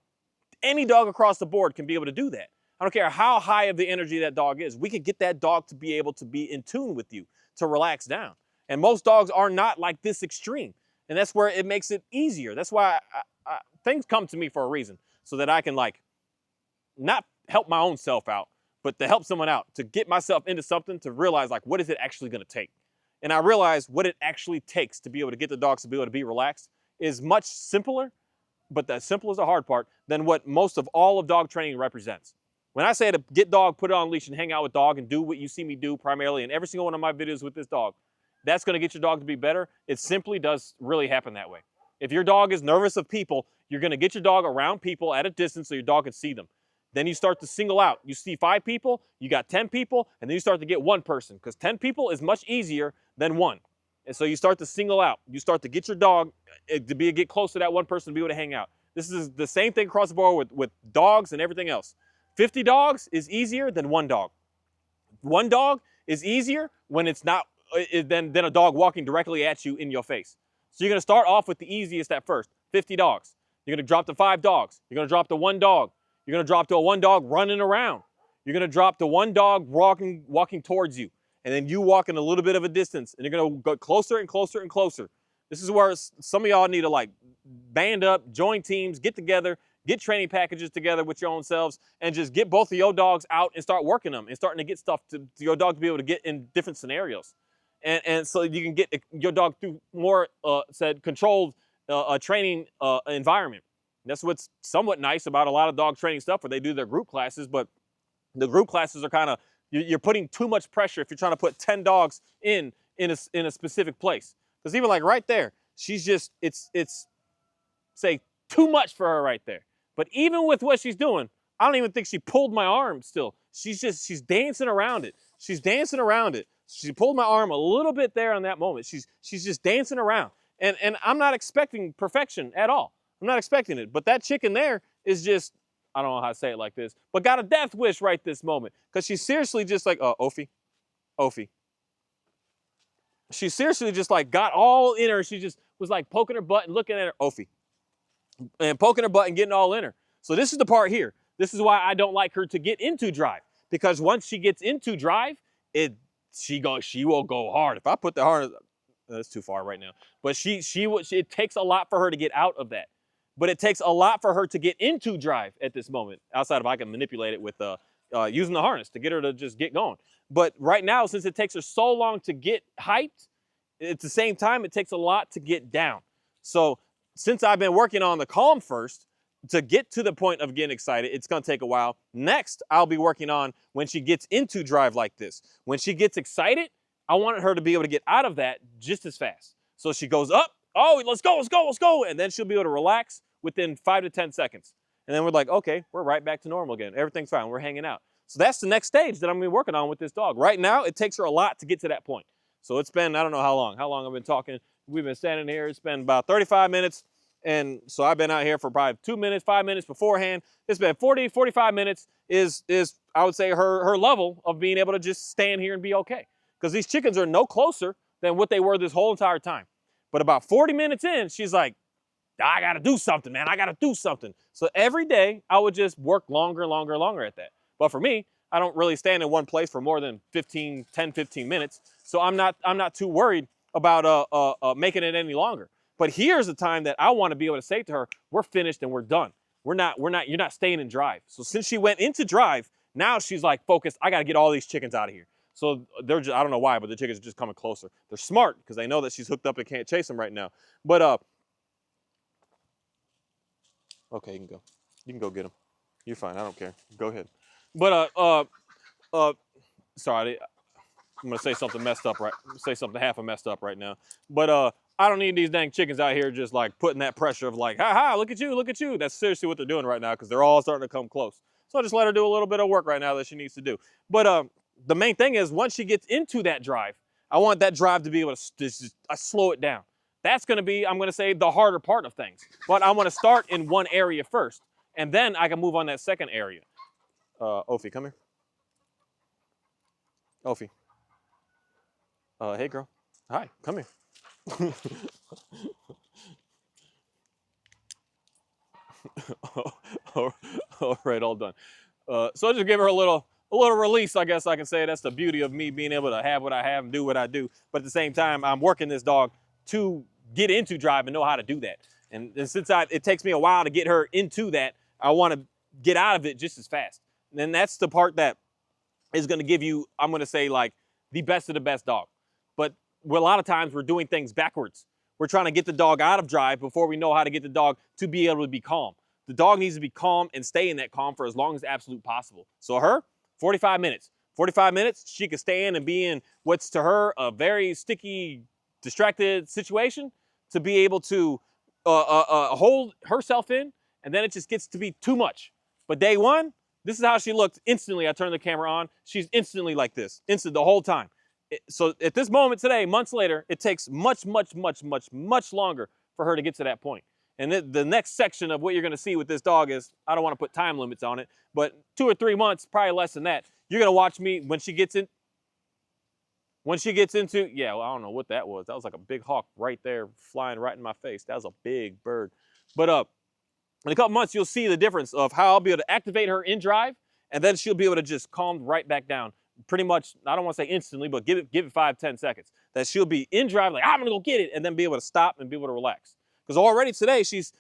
any dog across the board can be able to do that. I don't care how high of the energy that dog is. We can get that dog to be able to be in tune with you, to relax down. And most dogs are not like this extreme. And that's where it makes it easier. That's why things come to me for a reason, so that I can like not help my own self out, but to help someone out, to get myself into something, to realize like, what is it actually gonna take? And I realize what it actually takes to be able to get the dogs to be able to be relaxed is much simpler, but the simple is the hard part, than what most of all of dog training represents. When I say to get dog, put it on leash and hang out with dog and do what you see me do primarily in every single one of my videos with this dog, that's gonna get your dog to be better. It simply does really happen that way. If your dog is nervous of people, you're gonna get your dog around people at a distance so your dog can see them. Then you start to single out. You see 5 people, you got 10 people, and then you start to get 1 person, because 10 people is much easier than 1. And so you start to single out. You start to get your dog to get close to that 1 person to be able to hang out. This is the same thing across the board with dogs and everything else. 50 dogs is easier than 1 dog. 1 dog is easier when it's not than a dog walking directly at you in your face. So you're gonna start off with the easiest at first, 50 dogs. You're gonna drop to 5 dogs. You're gonna drop to 1 dog. You're gonna drop to a 1 dog running around. You're gonna drop to 1 dog walking towards you. And then you walking a little bit of a distance, and you're gonna go closer and closer and closer. This is where some of y'all need to like band up, join teams, get together, get training packages together with your own selves, and just get both of your dogs out and start working them and starting to get stuff to your dog to be able to get in different scenarios. And so you can get your dog through more controlled training environment. And that's what's somewhat nice about a lot of dog training stuff where they do their group classes, but the group classes are kind of, you're putting too much pressure if you're trying to put 10 dogs in a specific place. Because even like right there, she's just, it's say too much for her right there. But even with what she's doing, I don't even think she pulled my arm still. She's dancing around it. She's dancing around it. She pulled my arm a little bit there on that moment. She's just dancing around. And I'm not expecting perfection at all. I'm not expecting it. But that chicken there is just, I don't know how to say it like this, but got a death wish right this moment. Because she's seriously just like, Ophi. She seriously just like got all in her. She just was like poking her butt and looking at her, Ophi. And poking her butt and getting all in her. So this is the part here. This is why I don't like her to get into drive. Because once she gets into drive, she will go hard. If I put the harness, that's too far right now. But it takes a lot for her to get out of that. But it takes a lot for her to get into drive at this moment, outside of I can manipulate it with using the harness to get her to just get going. But right now, since it takes her so long to get hyped, at the same time, it takes a lot to get down. So since I've been working on the calm first, to get to the point of getting excited, it's gonna take a while. Next, I'll be working on when she gets into drive like this. When she gets excited, I want her to be able to get out of that just as fast. So she goes up, oh, let's go. And then she'll be able to relax within 5 to 10 seconds. And then we're like, okay, we're right back to normal again. Everything's fine, we're hanging out. So that's the next stage that I'm gonna be working on with this dog. Right now, it takes her a lot to get to that point. So it's been, I don't know how long I've been talking. We've been standing here, it's been about 35 minutes. And so I've been out here for probably 2 minutes, 5 minutes beforehand. It's been 40, 45 minutes is I would say her level of being able to just stand here and be okay. Because these chickens are no closer than what they were this whole entire time. But about 40 minutes in, she's like, I gotta do something, man. I gotta do something. So every day I would just work longer at that. But for me, I don't really stand in one place for more than 10, 15 minutes. So I'm not too worried about making it any longer. But here's the time that I want to be able to say to her, we're finished and we're done. You're not staying in drive. So since she went into drive, now she's like focused, I got to get all these chickens out of here. So they're just, I don't know why, but the chickens are just coming closer. They're smart because they know that she's hooked up and can't chase them right now. But, okay, you can go. You can go get them. You're fine, I don't care. Go ahead. But, sorry, I'm gonna say something messed up half messed up right now. But I don't need these dang chickens out here just like putting that pressure of like, ha, look at you. That's seriously what they're doing right now because they're all starting to come close. So I just let her do a little bit of work right now that she needs to do. But the main thing is once she gets into that drive, I want that drive to be able to just slow it down. That's gonna be, I'm gonna say, the harder part of things. But I wanna start in one area first, and then I can move on that second area. Ophi, come here. Ophi. Hey girl. Hi, come here. All right, all done. So just give her a little release, I guess I can say. That's the beauty of me being able to have what I have and do what I do. But at the same time, I'm working this dog to get into drive and know how to do that. And since it takes me a while to get her into that, I want to get out of it just as fast. And then that's the part that is going to give you, I'm going to say, like, the best of the best dog. But a lot of times we're doing things backwards. We're trying to get the dog out of drive before we know how to get the dog to be able to be calm. The dog needs to be calm and stay in that calm for as long as absolute possible. So her, 45 minutes. 45 minutes, she could stay in and be in what's to her a very sticky, distracted situation to be able to hold herself in, and then it just gets to be too much. But day one, this is how she looked instantly. I turned the camera on. She's instantly like this, instant the whole time. So at this moment today, months later, it takes much longer for her to get to that point. And the next section of what you're going to see with this dog is, I don't want to put time limits on it, but 2 or 3 months, probably less than that. You're going to watch me when she gets into, yeah, well, I don't know what that was. That was like a big hawk right there flying right in my face. That was a big bird. But in a couple months, you'll see the difference of how I'll be able to activate her in drive, and then she'll be able to just calm right back down. Pretty much, I don't want to say instantly, but give it 5-10 seconds. That she'll be in drive, like, I'm gonna go get it, and then be able to stop and be able to relax. Because already today, she's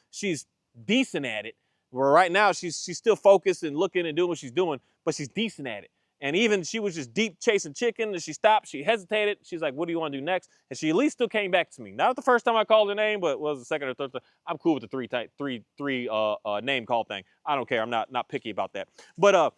decent at it. Where right now, she's still focused and looking and doing what she's doing, but she's decent at it. And even she was just deep chasing chicken, and she stopped, she hesitated. She's like, what do you want to do next? And she at least still came back to me. Not the first time I called her name, but it was the second or third time. I'm cool with the three name call thing. I don't care. I'm not picky about that. But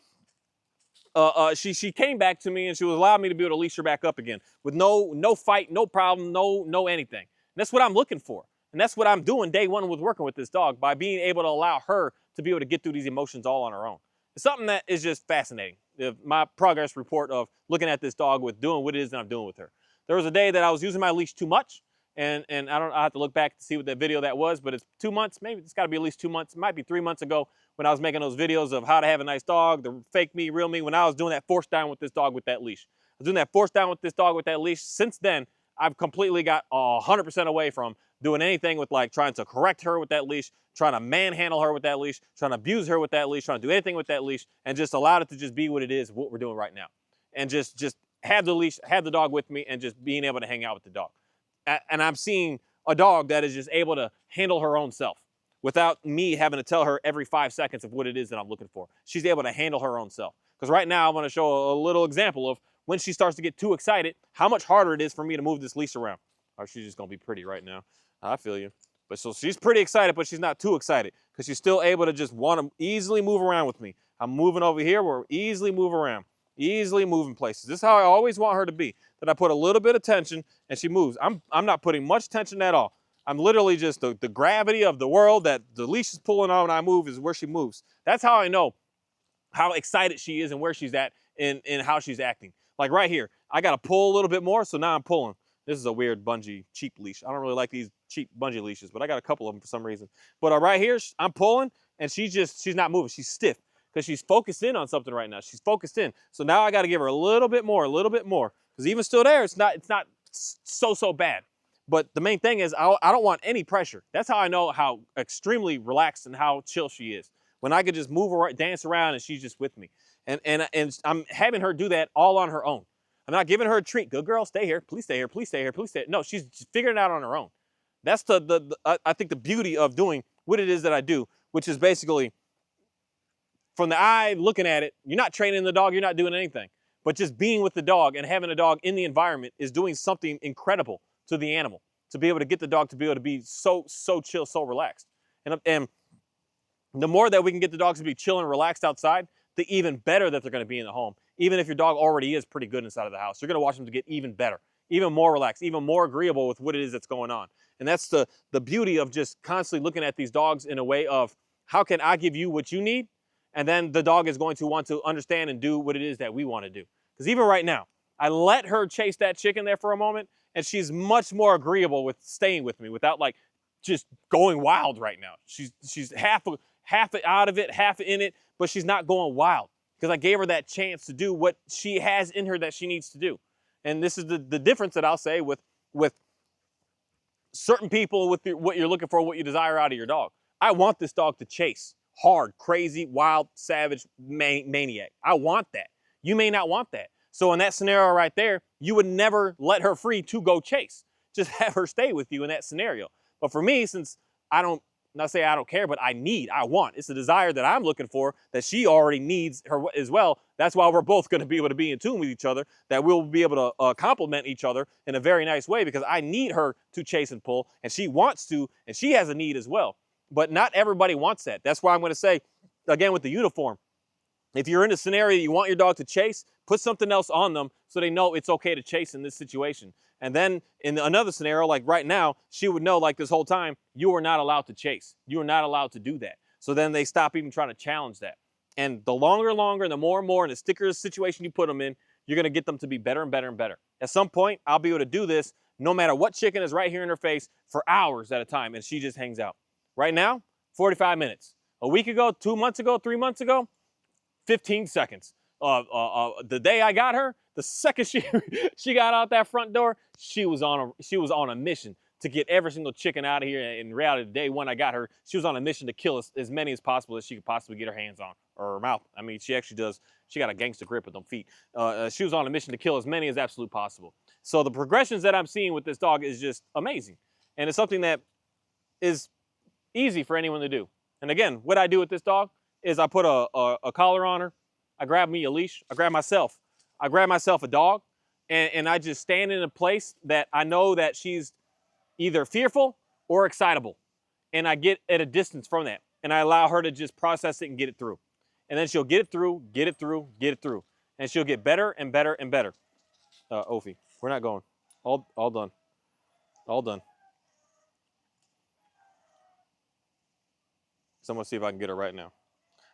she came back to me, and she was allowing me to be able to leash her back up again with no fight, no problem, no anything. And that's what I'm looking for. And that's what I'm doing day one with working with this dog, by being able to allow her to be able to get through these emotions all on her own. It's something that is just fascinating. My progress report of looking at this dog with doing what it is that I'm doing with her. There was a day that I was using my leash too much, and I have to look back to see what that video that was, but it's 2 months, maybe it's got to be at least 2 months. It might be 3 months ago when I was making those videos of how to have a nice dog, the fake me, real me, when I was doing that force down with this dog with that leash. I was doing that force down with this dog with that leash. Since then, I've completely got 100% away from doing anything with like trying to correct her with that leash, trying to manhandle her with that leash, trying to abuse her with that leash, trying to do anything with that leash, and just allowed it to just be what it is, what we're doing right now. And just have the leash, have the dog with me, and just being able to hang out with the dog. And I'm seeing a dog that is just able to handle her own self without me having to tell her every 5 seconds of what it is that I'm looking for. She's able to handle her own self. Because right now, I'm going to show a little example of when she starts to get too excited, how much harder it is for me to move this leash around. Or she's just going to be pretty right now. I feel you. But so she's pretty excited, but she's not too excited because she's still able to just want to easily move around with me. I'm moving over here. We're easily move around, easily moving places. This is how I always want her to be, that I put a little bit of tension and she moves. I'm not putting much tension at all. I'm literally just the gravity of the world that the leash is pulling on when I move is where she moves. That's how I know how excited she is and where she's at in how she's acting. Like right here, I got to pull a little bit more, so now I'm pulling. This is a weird bungee cheap leash. I don't really like these cheap bungee leashes, but I got a couple of them for some reason. But right here, I'm pulling, and she's not moving. She's stiff because she's focused in on something right now. She's focused in. So now I got to give her a little bit more. Because even still there, it's not so bad. But the main thing is I don't want any pressure. That's how I know how extremely relaxed and how chill she is. When I could just move around, dance around, and she's just with me. And I'm having her do that all on her own. I'm not giving her a treat. Good girl, stay here. Please stay here. Please stay here. Please stay here. No, she's figuring it out on her own. That's I think the beauty of doing what it is that I do, which is basically from the eye looking at it, you're not training the dog, you're not doing anything. But just being with the dog and having a dog in the environment is doing something incredible to the animal. To be able to get the dog to be able to be so chill, so relaxed. And the more that we can get the dogs to be chill and relaxed outside, the even better that they're going to be in the home. Even if your dog already is pretty good inside of the house, you're going to watch them to get even better, even more relaxed, even more agreeable with what it is that's going on. And that's the beauty of just constantly looking at these dogs in a way of, how can I give you what you need? And then the dog is going to want to understand and do what it is that we want to do. Because even right now, I let her chase that chicken there for a moment, and she's much more agreeable with staying with me without like just going wild right now. She's half out of it, half in it, but she's not going wild because I gave her that chance to do what she has in her that she needs to do. And this is the difference that I'll say with certain people, with what you're looking for, what you desire out of your dog. I want this dog to chase hard, crazy, wild, savage maniac. I want that. You may not want that. So in that scenario right there, you would never let her free to go chase. Just have her stay with you in that scenario. But for me, since I don't, not say I don't care, but I want. It's a desire that I'm looking for that she already needs her as well. That's why we're both going to be able to be in tune with each other, that we'll be able to complement each other in a very nice way, because I need her to chase and pull, and she wants to, and she has a need as well. But not everybody wants that. That's why I'm going to say, again, with the uniform, if you're in a scenario you want your dog to chase, put something else on them so they know it's okay to chase in this situation. And then in another scenario, like right now, she would know, like this whole time, you are not allowed to chase. You are not allowed to do that. So then they stop even trying to challenge that. And the longer, and the more and more, and the stickier situation you put them in, you're going to get them to be better and better and better. At some point, I'll be able to do this no matter what chicken is right here in her face for hours at a time, and she just hangs out. Right now, 45 minutes. A week ago, 2 months ago, 3 months ago, 15 seconds. The day I got her, the second she got out that front door, she was on a mission to get every single chicken out of here. In reality, the day when I got her, she was on a mission to kill as many as possible as she could possibly get her hands on, or her mouth. I mean, she actually does. She got a gangster grip with them feet. She was on a mission to kill as many as absolutely possible. So the progressions that I'm seeing with this dog is just amazing, and it's something that is easy for anyone to do. And again, what I do with this dog is I put a collar on her, I grab me a leash, I grab myself a dog, and I just stand in a place that I know that she's either fearful or excitable. And I get at a distance from that, and I allow her to just process it and get it through. And then she'll get it through, get it through, get it through. And she'll get better and better and better. Ophi, we're not going. All done. All done. So I'm gonna see if I can get her right now.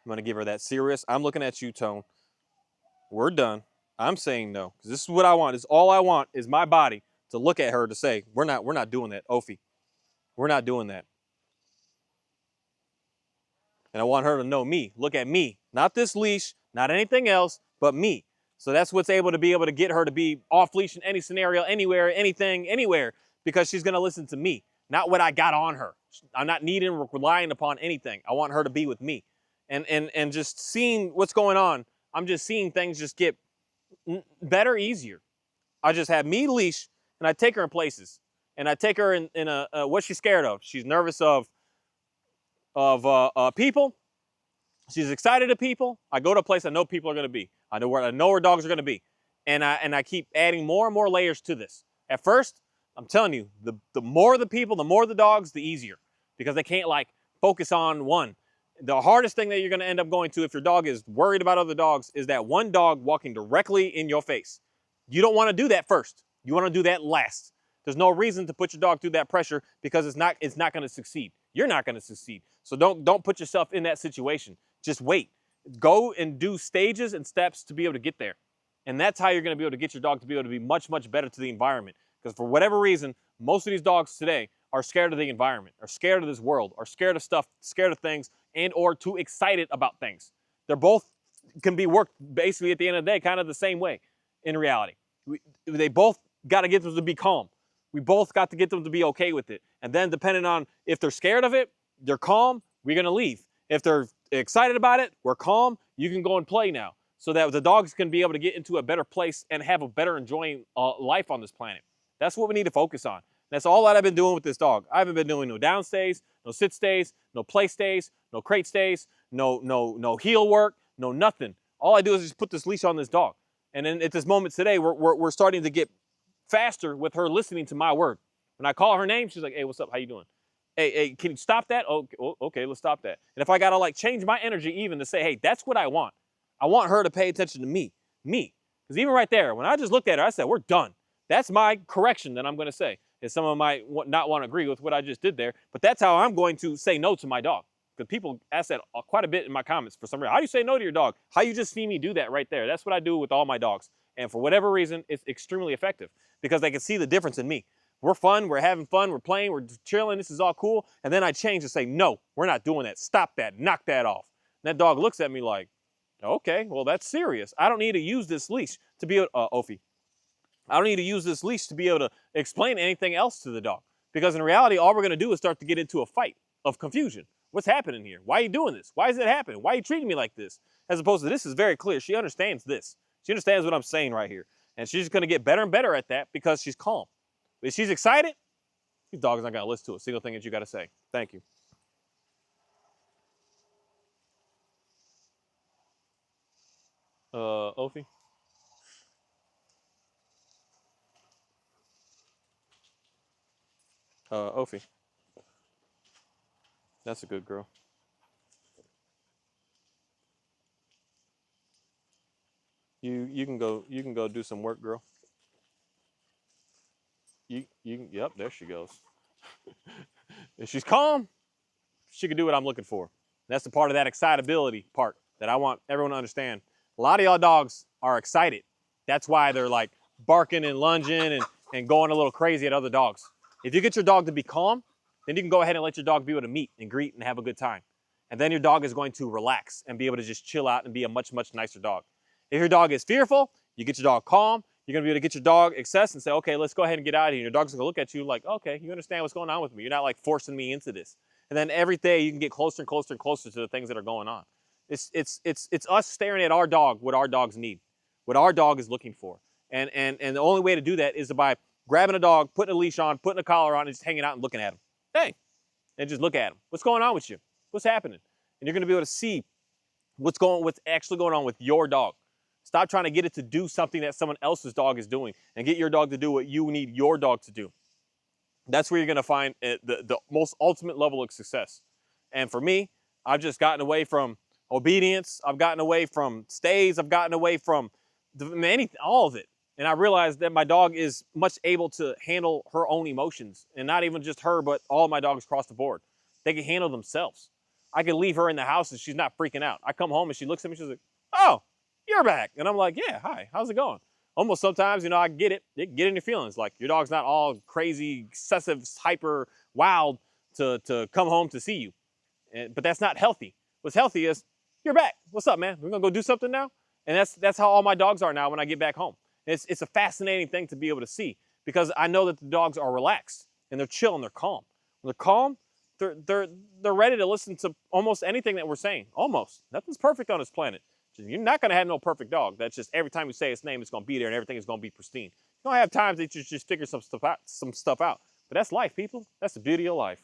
I'm going to give her that serious, I'm looking at you tone. We're done. I'm saying no, because this is what I want. Is all I want is my body to look at her to say, we're not doing that, Ophi. We're not doing that. And I want her to know me. Look at me. Not this leash, not anything else, but me. So that's what's able to get her to be off leash in any scenario, anywhere, anything, anywhere, because she's going to listen to me, not what I got on her. I'm not needing or relying upon anything. I want her to be with me. And just seeing what's going on, I'm just seeing things just get better, easier. I just have me leash, and I take her in places, and I take her in a what she's scared of. She's nervous of people. She's excited of people. I go to a place I know people are going to be. I know where dogs are going to be, and I keep adding more and more layers to this. At first, I'm telling you, the more the people, the more the dogs, the easier, because they can't like focus on one. The hardest thing that you're going to end up going to if your dog is worried about other dogs is that one dog walking directly in your face. You don't want to do that first. You want to do that last. There's no reason to put your dog through that pressure, because it's not going to succeed. You're not going to succeed. So don't put yourself in that situation. Just wait. Go and do stages and steps to be able to get there. And that's how you're going to be able to get your dog to be able to be much, much better to the environment. Because for whatever reason, most of these dogs today are scared of the environment, are scared of this world, are scared of stuff, scared of things, and or too excited about things. They're both can be worked basically at the end of the day kind of the same way in reality. They both got to get them to be calm. We both got to get them to be okay with it. And then depending on if they're scared of it, they're calm, we're going to leave. If they're excited about it, we're calm, you can go and play now. So that the dogs can be able to get into a better place and have a better enjoying life on this planet. That's what we need to focus on. That's all that I've been doing with this dog. I haven't been doing no down stays, no sit stays, no play stays, no crate stays, no heel work, no nothing. All I do is just put this leash on this dog. And then at this moment today, we're starting to get faster with her listening to my word. When I call her name, she's like, hey, what's up? How you doing? Hey, can you stop that? Okay, let's stop that. And if I got to like change my energy even to say, hey, that's what I want her to pay attention to me. Because even right there, when I just looked at her, I said, we're done. That's my correction that I'm going to say. And someone might not want to agree with what I just did there, but that's how I'm going to say no to my dog. Because people ask that quite a bit in my comments for some reason. How do you say no to your dog? How you just see me do that right there? That's what I do with all my dogs. And for whatever reason, it's extremely effective because they can see the difference in me. We're fun, we're having fun, we're playing, we're chilling, this is all cool. And then I change and say, no, we're not doing that. Stop that, knock that off. And that dog looks at me like, okay, well, that's serious. I don't need to use this leash to be able, Ophi. I don't need to use this leash to be able to explain anything else to the dog. Because in reality, all we're going to do is start to get into a fight of confusion. What's happening here? Why are you doing this? Why is it happening? Why are you treating me like this? As opposed to this is very clear. She understands this. She understands what I'm saying right here. And she's going to get better and better at that because she's calm. If she's excited, these dogs not going to listen to a single thing that you got to say. Thank you. Ophi? Ophi. That's a good girl. You can go do some work, girl. Yep, there she goes. If she's calm, she can do what I'm looking for. That's the part of that excitability part that I want everyone to understand. A lot of y'all dogs are excited. That's why they're like barking and lunging and going a little crazy at other dogs. If you get your dog to be calm, then you can go ahead and let your dog be able to meet and greet and have a good time. And then your dog is going to relax and be able to just chill out and be a much, much nicer dog. If your dog is fearful, you get your dog calm. You're going to be able to get your dog access and say, okay, let's go ahead and get out of here. And your dog's going to look at you like, okay, you understand what's going on with me. You're not like forcing me into this. And then every day you can get closer and closer and closer to the things that are going on. It's us staring at our dog, what our dogs need, what our dog is looking for. And the only way to do that is by grabbing a dog, putting a leash on, putting a collar on, and just hanging out and looking at him. Hey, and just look at him. What's going on with you? What's happening? And you're going to be able to see what's actually going on with your dog. Stop trying to get it to do something that someone else's dog is doing and get your dog to do what you need your dog to do. That's where you're going to find the most ultimate level of success. And for me, I've just gotten away from obedience. I've gotten away from stays. I've gotten away from all of it. And I realized that my dog is much able to handle her own emotions. And not even just her, but all my dogs across the board. They can handle themselves. I can leave her in the house and she's not freaking out. I come home and she looks at me, she's like, oh, you're back. And I'm like, yeah, hi, how's it going? Almost sometimes, I get it. Get in your feelings. Like your dog's not all crazy, excessive, hyper, wild to come home to see you. But that's not healthy. What's healthy is, you're back. What's up, man? We're gonna go do something now? And that's how all my dogs are now when I get back home. It's a fascinating thing to be able to see because I know that the dogs are relaxed and they're chill and they're calm. When they're calm, they're ready to listen to almost anything that we're saying. Almost. Nothing's perfect on this planet. You're not going to have no perfect dog. That's just every time you say its name, it's going to be there and everything is going to be pristine. You don't have times that you just figure some stuff out. But that's life, people. That's the beauty of life.